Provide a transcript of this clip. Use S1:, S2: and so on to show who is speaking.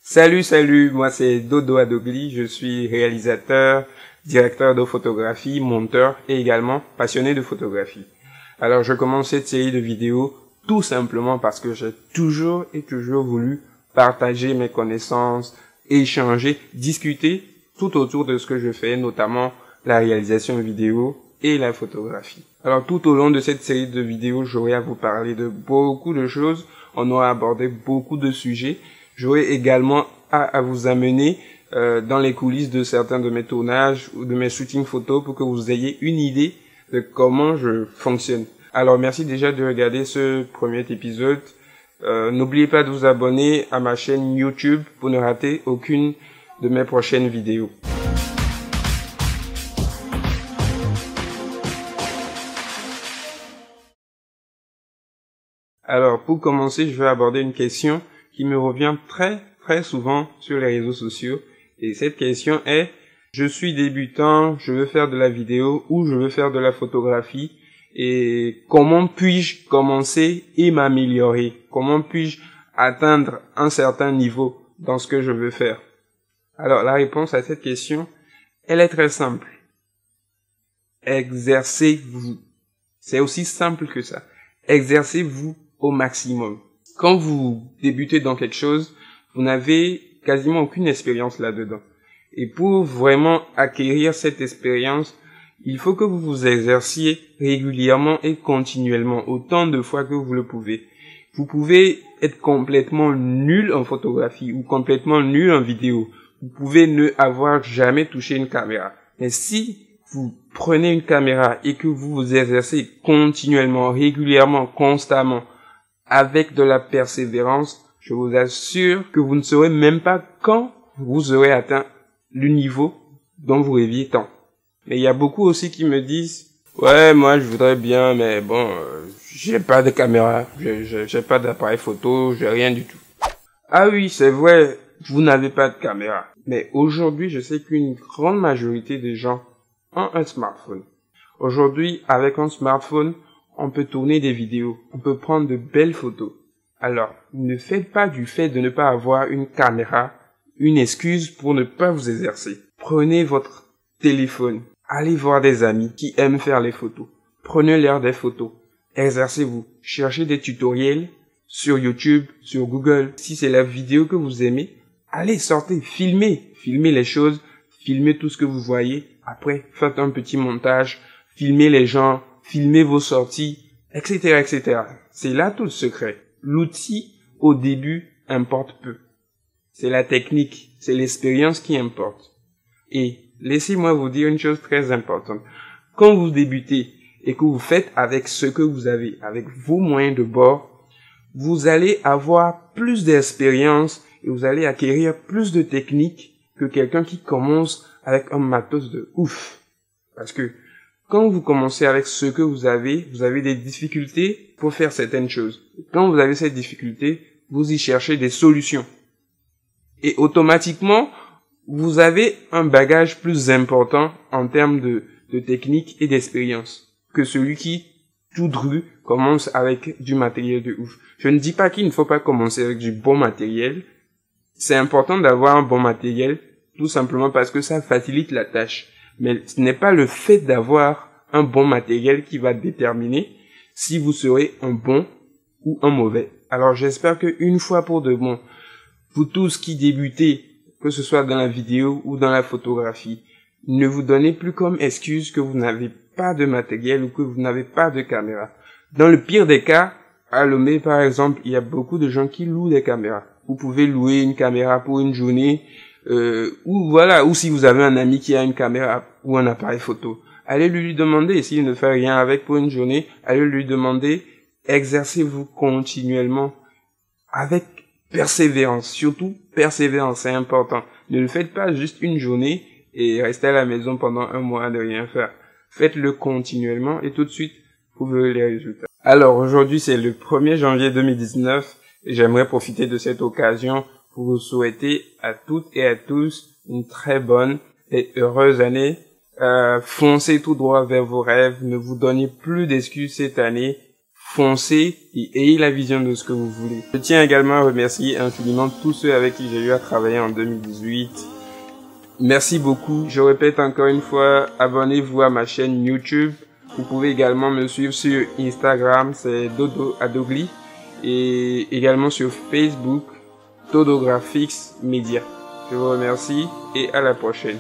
S1: Salut, moi c'est Dodo Adogli, je suis réalisateur, directeur de photographie, monteur et également passionné de photographie. Alors je commence cette série de vidéos tout simplement parce que j'ai toujours voulu partager mes connaissances, échanger, discuter tout autour de ce que je fais, notamment la réalisation vidéo et la photographie. Alors tout au long de cette série de vidéos, j'aurai à vous parler de beaucoup de choses, on aura abordé beaucoup de sujets. J'aurai également à vous amener dans les coulisses de certains de mes tournages ou de mes shootings photos pour que vous ayez une idée de comment je fonctionne. Alors merci déjà de regarder ce premier épisode. N'oubliez pas de vous abonner à ma chaîne YouTube pour ne rater aucune de mes prochaines vidéos. Alors pour commencer, je vais aborder une question qui me revient très souvent sur les réseaux sociaux. Et cette question est, je suis débutant, je veux faire de la vidéo ou je veux faire de la photographie. Et comment puis-je commencer et m'améliorer? Comment puis-je atteindre un certain niveau dans ce que je veux faire? Alors la réponse à cette question, elle est très simple. Exercez-vous. C'est aussi simple que ça. Exercez-vous au maximum. Quand vous débutez dans quelque chose, vous n'avez quasiment aucune expérience là-dedans. Et pour vraiment acquérir cette expérience, il faut que vous vous exerciez régulièrement et continuellement, autant de fois que vous le pouvez. Vous pouvez être complètement nul en photographie ou complètement nul en vidéo. Vous pouvez ne avoir jamais touché une caméra. Mais si vous prenez une caméra et que vous vous exercez continuellement, régulièrement, constamment, avec de la persévérance, je vous assure que vous ne saurez même pas quand vous aurez atteint le niveau dont vous rêviez tant. Mais il y a beaucoup aussi qui me disent, ouais, moi je voudrais bien, mais bon, j'ai pas de caméra, j'ai pas d'appareil photo, j'ai rien du tout. Ah oui, c'est vrai, vous n'avez pas de caméra. Mais aujourd'hui, je sais qu'une grande majorité des gens ont un smartphone. Aujourd'hui, avec un smartphone, on peut tourner des vidéos, on peut prendre de belles photos. Alors, ne faites pas du fait de ne pas avoir une caméra une excuse pour ne pas vous exercer. Prenez votre téléphone, allez voir des amis qui aiment faire les photos. Prenez-leur des photos, exercez-vous, cherchez des tutoriels sur YouTube, sur Google. Si c'est la vidéo que vous aimez, allez, sortez, filmez les choses, filmez tout ce que vous voyez. Après, faites un petit montage, filmez les gens, filmez vos sorties, etc., etc. C'est là tout le secret. L'outil, au début, importe peu. C'est la technique, c'est l'expérience qui importe. Et laissez-moi vous dire une chose très importante. Quand vous débutez et que vous faites avec ce que vous avez, avec vos moyens de bord, vous allez avoir plus d'expérience et vous allez acquérir plus de technique que quelqu'un qui commence avec un matos de ouf. Parce que quand vous commencez avec ce que vous avez des difficultés pour faire certaines choses. Quand vous avez cette difficulté, vous y cherchez des solutions. Et automatiquement, vous avez un bagage plus important en termes de technique et d'expérience que celui qui, tout dru, commence avec du matériel de ouf. Je ne dis pas qu'il ne faut pas commencer avec du bon matériel. C'est important d'avoir un bon matériel, tout simplement parce que ça facilite la tâche. Mais ce n'est pas le fait d'avoir un bon matériel qui va déterminer si vous serez un bon ou un mauvais. Alors j'espère que une fois pour de bon, vous tous qui débutez, que ce soit dans la vidéo ou dans la photographie, ne vous donnez plus comme excuse que vous n'avez pas de matériel ou que vous n'avez pas de caméra. Dans le pire des cas, à Lomé par exemple, il y a beaucoup de gens qui louent des caméras. Vous pouvez louer une caméra pour une journée, ou si vous avez un ami qui a une caméra ou un appareil photo, allez lui demander, s'il ne fait rien avec pour une journée, allez lui demander, exercez-vous continuellement avec persévérance, surtout persévérance, c'est important. Ne le faites pas juste une journée et restez à la maison pendant un mois de rien faire. Faites-le continuellement et tout de suite, vous verrez les résultats. Alors aujourd'hui, c'est le 1er janvier 2019 et j'aimerais profiter de cette occasion pour vous souhaiter à toutes et à tous une très bonne et heureuse année. Foncez tout droit vers vos rêves, ne vous donnez plus d'excuses cette année. foncez et ayez la vision de ce que vous voulez. Je tiens également à remercier infiniment tous ceux avec qui j'ai eu à travailler en 2018. Merci beaucoup. Je répète encore une fois, abonnez-vous à ma chaîne YouTube. Vous pouvez également me suivre sur Instagram, c'est Dodo Adogli, et également sur Facebook, Dodo Graphics Media. Je vous remercie et à la prochaine.